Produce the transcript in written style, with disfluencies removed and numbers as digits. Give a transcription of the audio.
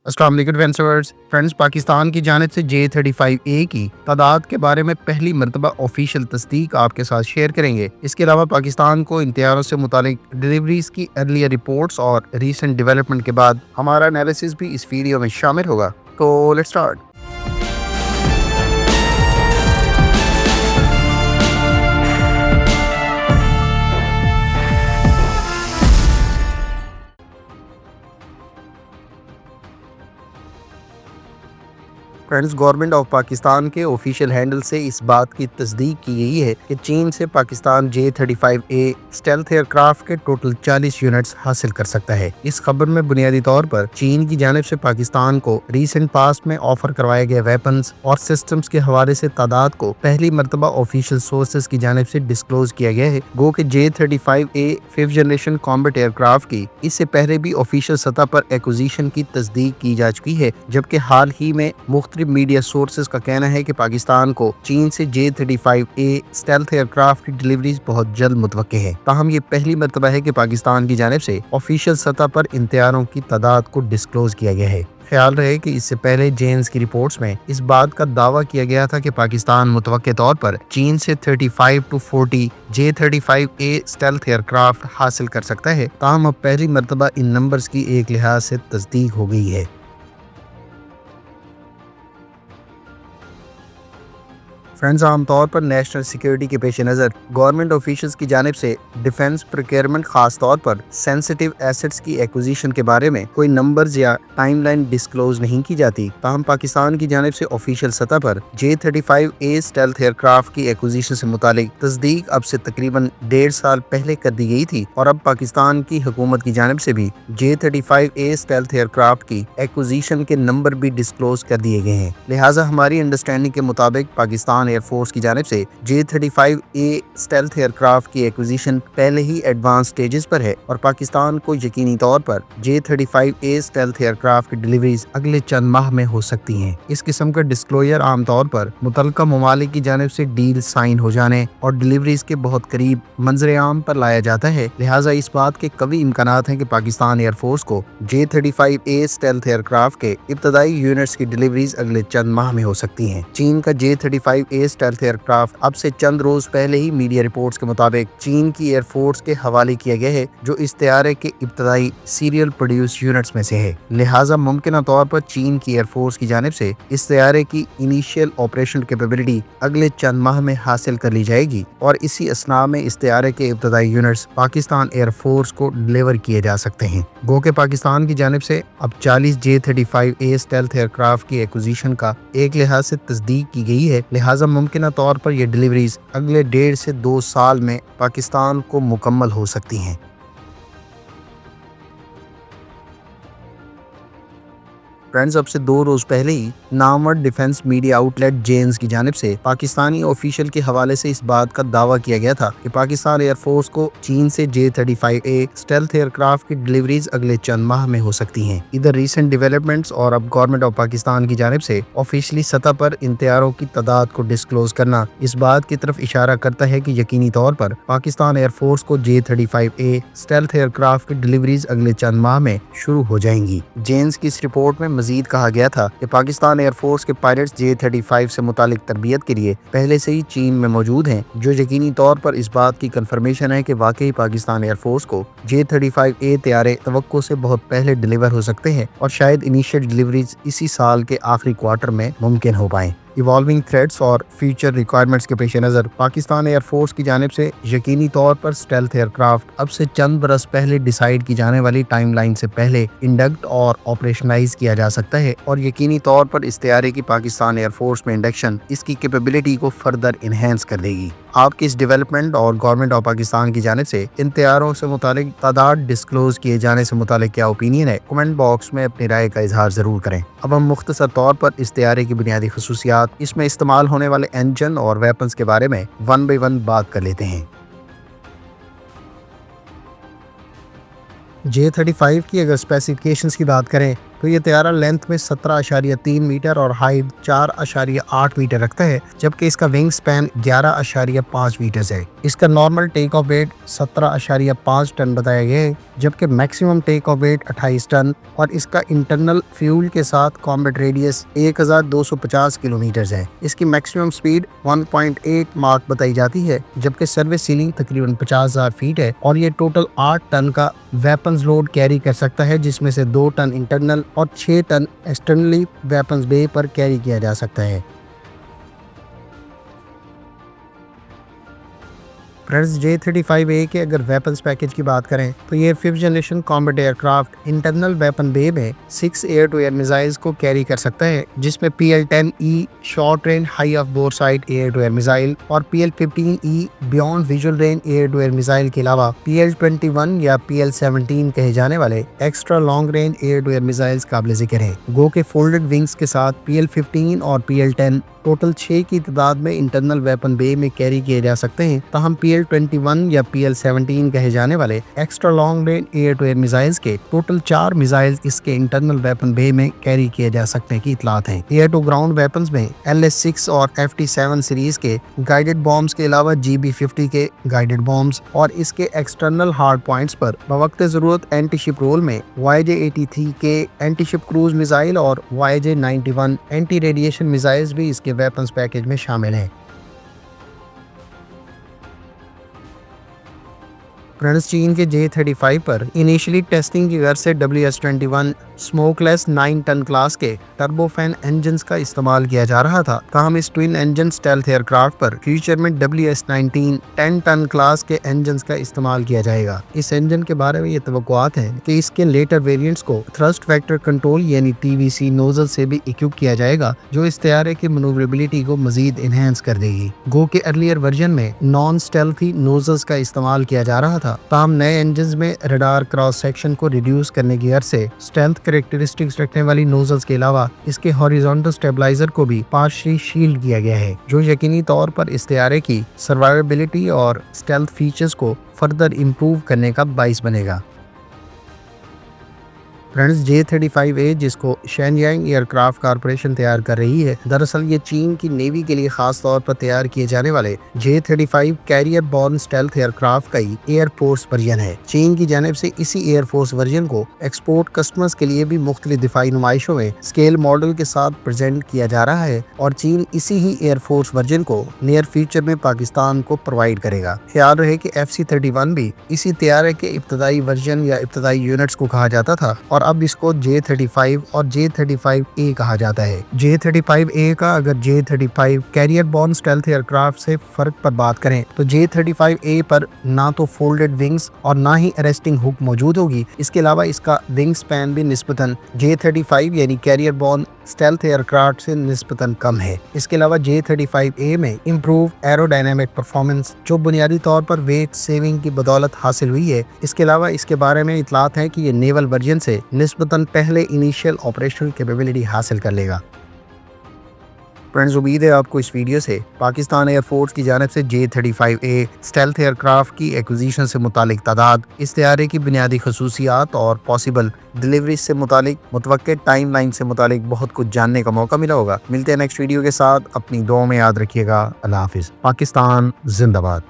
अस्सलाम वालेकुम फ्रेंड्स, पाकिस्तान की जानिब से J-35A की तादाद के बारे में पहली मरतबा ऑफिशियल तस्दीक आपके साथ शेयर करेंगे। इसके अलावा पाकिस्तान को इन तैयारों से मुतालिक डिलीवरीज की अर्लियर रिपोर्ट्स और रीसेंट डेवलपमेंट के बाद हमारा एनालिसिस भी इस वीडियो में शामिल होगा। तो let's start. Friends, government of Pakistan के ऑफिशियल हैंडल से इस बात की तस्दीक की गई है कि चीन से पाकिस्तान J-35A स्टेल्थ एयरक्राफ्ट के टोटल 40 यूनिट्स हासिल कर सकता है। इस खबर में बुनियादी तौर पर चीन की जानिब से पाकिस्तान को रीसेंट पास्ट में ऑफर करवाए गए वेपन्स और सिस्टम्स के हवाले से तादाद को पहली मरतबा ऑफिशियल सोर्सेज की जानिब से डिस्क्लोज किया गया है। गो के J-35A 5th generation combat aircraft की इससे पहले भी ऑफिशियल सतह पर एक्विजिशन की तस्दीक की जा चुकी है, जबकि हाल ही में मुख्तलिफ मीडिया सोर्सेज का कहना है कि पाकिस्तान को चीन से J-35A स्टेल्थ एयरक्राफ्ट की डिलीवरीज बहुत जल्द मुतवक्के है। ताहम ये पहली मरतबा है कि पाकिस्तान की जानिब से ऑफिशियल सतह पर इन तैयारों की तादाद को डिस्क्लोज किया गया है। ख्याल रहे कि इससे पहले जेन्स की रिपोर्ट्स में इस बात का दावा किया गया था कि पाकिस्तान मुतवक्के तौर पर चीन से 35 to 40 J-35A स्टेल्थ एयरक्राफ्ट हासिल कर सकता है। ताहम अब पहली मरतबा इन नंबर्स की एक लिहाज से तस्दीक हो गई है। फ्रेंड्स, आमतौर पर नेशनल सिक्योरिटी के पेश नज़र गवर्नमेंट ऑफिशियल्स की जानिब से डिफेंस प्रोक्योरमेंट खास तौर पर सेंसिटिव एसेट्स की एक्विजिशन के बारे में कोई नंबर्स या टाइमलाइन डिस्क्लोज नहीं की जाती। ताहम पाकिस्तान की जानिब से ऑफिशियल सतह पर J-35A स्टेल्थ एयरक्राफ्ट की एक्विजिशन से मुतालिक तस्दीक अब से तकरीबन 1.5 साल पहले कर दी गई थी और अब पाकिस्तान की हुकूमत की जानिब से भी J-35A स्टेल्थ एयरक्राफ्ट की एक्विजिशन के नंबर भी डिस्क्लोज कर दिए गए हैं। लिहाजा हमारी अंडरस्टैंडिंग के मुताबिक पाकिस्तान एयरफोर्स की जानिब से J-35A स्टेल्थ एयरक्राफ्ट की एक्विजिशन पहले ही एडवांस स्टेजेस पर है और पाकिस्तान को यकीनी तौर पर J-35A स्टेल्थ एयरक्राफ्ट की डिलीवरीज अगले चंद माह में हो सकती हैं। इस किस्म का डिस्क्लोजर आमतौर पर मुतल्लिका ममालिक की जानिब से डील साइन हो जाने और डिलीवरीज के बहुत करीब मंजर आम पर लाया जाता है। लिहाजा इस बात के कवी इम्कानात हैं कि पाकिस्तान एयरफोर्स को J-35A स्टेल्थ एयरक्राफ्ट के इब्तदाई यूनिट्स की डिलीवरीज अगले चंद माह में हो सकती हैं। चीन का J-35A स्टेल्थ एयरक्राफ्ट अब से चंद रोज पहले ही मीडिया रिपोर्ट्स के मुताबिक चीन की एयरफोर्स के हवाले किया गया है, जो इस तैयारे के इब्तदाई सीरियल प्रोड्यूस यूनिट्स में से है। लिहाजा मुमकिन तौर पर चीन की एयरफोर्स की जानिब से इस तैयारे की इनिशियल ऑपरेशनल कैपेबिलिटी अगले चंद माह में हासिल कर ली जाएगी और इसी असना में इस तैयारे के इब्तदाई यूनिट्स पाकिस्तान एयरफोर्स को डिलीवर किए जा सकते हैं। गो के पाकिस्तान की जानिब से अब 40 J-35A स्टेल्थ एयरक्राफ्ट की एक्विजिशन का एक लिहाज से तस्दीक की गई है। लिहाजा मुमकिन तौर पर यह डिलीवरीज अगले 1.5 से 2 साल में पाकिस्तान को मुकम्मल हो सकती हैं। फ्रेंड्स, अब से 2 रोज पहले ही नामवर डिफेंस मीडिया आउटलेट जेन्स की जानिब से पाकिस्तानी ऑफिशियल के हवाले से इस बात का दावा किया गया था कि पाकिस्तान एयरफोर्स को चीन से J-35A स्टेल्थ एयरक्राफ्ट की डिलीवरीज अगले चंद माह में हो सकती हैं। इधर रीसेंट डेवलपमेंट्स और अब गवर्नमेंट ऑफ पाकिस्तान की जानिब से ऑफिशियली सतह पर इन तैयारों की तादाद को डिस्क्लोज करना इस बात की तरफ इशारा करता है कि यकीनी तौर पर पाकिस्तान एयरफोर्स को J-35A स्टेल्थ एयरक्राफ्ट की डिलीवरीज अगले चंद माह में शुरू हो जाएंगी। जेन्स की इस रिपोर्ट में मजीद कहा गया था कि पाकिस्तान एयरफोर्स के पायलट्स J-35 से मुतालिक तरबियत के लिए पहले से ही चीन में मौजूद हैं, जो यकीनी तौर पर इस बात की कंफर्मेशन है कि वाकई पाकिस्तान एयरफोर्स को J-35A तैयारे तवक्को से बहुत पहले डिलीवर हो सकते हैं और शायद इनिशियल डिलीवरीज इसी साल के आखिरी क्वार्टर में मुमकिन हो पाएं। इवॉल्विंग थ्रेट्स और फ्यूचर रिक्वायरमेंट्स के पेश नज़र पाकिस्तान एयरफोर्स की जानिब से यकीनी तौर पर स्टेल्थ एयरक्राफ्ट अब से चंद बरस पहले डिसाइड की जाने वाली टाइमलाइन से पहले इंडक्ट और ऑपरेशनलाइज किया जा सकता है और यकीनी तौर पर इस तैयारे की पाकिस्तान एयरफोर्स में इंडक्शन इसकी कैपेबिलिटी को फर्दर इन्हेंस कर देगी। आपकी इस डेवलपमेंट और गवर्नमेंट ऑफ पाकिस्तान की जानिब से इन तैयारों से मुतालिक तादाद डिस्क्लोज किए जाने से मुतालिक क्या ओपिनियन है, कमेंट बॉक्स में अपनी राय का इजहार जरूर करें। अब हम मुख्तसर तौर पर इस तैयारे की बुनियादी खसूसियात, इसमें इस्तेमाल होने वाले इंजन और वेपन्स के बारे में 1 by 1 बात कर लेते हैं। J-35 की अगर स्पेसिफिकेशंस की बात करें تو یہ طیارہ لینتھ میں 17.3 میٹر اور ہائٹ 4.8 میٹر رکھتا ہے، جبکہ اس کا ونگ سپین 11.5 میٹر ہے۔ اس کا normal take off weight 17.5 ton بتایا گیا ہے، جبکہ maximum take off weight 28 ton, اور اس کا انٹرنل فیول کے ساتھ کامبیٹ ریڈیس 1250 کلومیٹر ہے۔ اس کی میکسیمم سپیڈ 1.8 ماک بتائی جاتی ہے، جبکہ سروس سیلنگ تقریباً 50,000 فیٹ ہے، اور یہ ٹوٹل 8 ٹن کا ویپنز لوڈ کیری کر سکتا ہے، جس میں سے 2 ٹن انٹرنل اور 6 ٹن ایکسٹرنلی ویپنز بے پر کیری کیا جا سکتا ہے۔ فرینڈز J-35A کے اگر ویپنز پیکج کی بات کریں تو یہ 5th generation combat aircraft internal weapon bay میں 6 ایئر ٹو ایئر میزائلز کو کیری کر سکتا ہے، جس میں PL-10E short range high off boresight air to air missile اور PL-15E beyond visual range air to air missile کے علاوہ PL-21 یا PL-17 کہے جانے والے extra long range air to air missiles قابل ذکر ہیں۔ گو کے فولڈڈ ونگز کے ساتھ PL-15 اور PL-10 ٹوٹل 6 کی تعداد میں انٹرنل ویپن بے میں کیری کیے جا سکتے ہیں، تاہم PL-21 یا PL-17 کہے جانے والے extra long range air to air missiles کے ٹوٹل 4 میزائلز اس کے انٹرنل ویپن بے میں کیری کیے جا سکنے کی اطلاعات ہیں۔ ایئر ٹو گراؤنڈ ویپنز میں LS-6 اور FT-7 سیریز کے گائیڈڈ بامز کے علاوہ GB-50 کے گائیڈڈ بامز اور اس کے ایکسٹرنل ہارڈ پوائنٹس پر بوقت ضرورت اینٹی شپ رول میں YJ-83 کے اینٹی شپ کروز میزائل اور YJ-91 اینٹی ریڈیشن میزائلز بھی اس کے ویپنز پیکج میں شامل ہیں۔ فرینڈز چین کے J-35 پر انیشلی ٹیسٹنگ کی غرض سے WS-21 smokeless 9 ton class کے ٹربو فین انجنز کا استعمال کیا جا رہا تھا، تاہم اس twin engine stealth aircraft پر فیوچر میں WS-19 10 ٹن کلاس کے انجنز کا استعمال کیا جائے گا۔ اس انجن کے بارے میں یہ توقعات ہیں کہ اس کے لیٹر ویریئنٹس کو تھرسٹ ویکٹر کنٹرول یعنی TVC نوزل سے بھی اکوپ کیا جائے گا، جو اس طیارے کی منوربلٹی کو مزید انہینس کر دے گی۔ گو کے ارلیئر ورژن میں نان اسٹیلتھی نوزلز کا استعمال کیا جا رہا تھا، تاہم نئے انجنز میں ریڈار کراس سیکشن کو ریڈیوس کرنے کی غرض سے اسٹیلتھ کریکٹرسٹکس رکھنے والی نوزلز کے علاوہ اس کے ہاریزونٹل اسٹیبلائزر کو بھی پارشلی شیلڈ کیا گیا ہے، جو یقینی طور پر اس طیارے کی سروائیویبلٹی اور اسٹیلتھ فیچرز کو فردر امپروو کرنے کا باعث بنے گا۔ فرینڈز J-35A جس کو شینجیانگ ایئر کرافٹ کارپوریشن تیار کر رہی ہے، دراصل یہ چین کی نیوی کے لیے خاص طور پر تیار کیے جانے والے J-35 carrier borne stealth aircraft کا ہی ایئر فورس ورژن ہے۔ چین کی جانب سے اسی ایئر فورس ورژن کو ایکسپورٹ کسٹمرز کے لیے بھی مختلف دفاعی نمائشوں میں اسکیل ماڈل کے ساتھ پریزنٹ کیا جا رہا ہے، اور چین اسی ہی ایئر فورس ورژن کو نیئر فیوچر میں پاکستان کو پرووائڈ کرے گا۔ خیال رہے کہ FC-31 بھی اسی طیارے کے ابتدائی ورژن یا ابتدائی یونٹس کو کہا جاتا تھا، اور اب اس کو J-35 اور J-35A کہا جاتا ہے۔ J-35A کا اگر J-35 carrier borne stealth aircraft سے فرق پر بات کریں تو J-35A پر نہ تو فولڈڈ ونگز اور نہ ہی اریسٹنگ ہک موجود ہوگی، اس کے علاوہ اس کا ونگ سپین بھی نسبتاً J-35 یعنی carrier borne stealth aircraft سے نسبتاً کم ہے۔ اس کے علاوہ J-35A میں امپروو ایرو ڈائنامک پرفارمنس جو بنیادی طور پر ویٹ سیونگ کی بدولت حاصل ہوئی ہے۔ اس کے علاوہ اس کے بارے میں اطلاعات ہیں کہ یہ نیول ورژن سے نسبتاً پہلے انیشیل آپریشنل کیپیبلٹی حاصل کر لے گا۔ فرینڈز امید ہے آپ کو اس ویڈیو سے پاکستان ایئر فورس کی جانب سے J-35A اسٹیلتھ ایئر کرافٹ کی ایکوزیشن سے متعلق تعداد، اس طیارے کی بنیادی خصوصیات اور پاسبل ڈلیوری سے متعلق متوقع ٹائم لائن سے متعلق بہت کچھ جاننے کا موقع ملا ہوگا۔ ملتے ہیں نیکسٹ ویڈیو کے ساتھ، اپنی دعاؤں میں یاد رکھیے گا۔ اللہ حافظ۔ پاکستان زندہ باد۔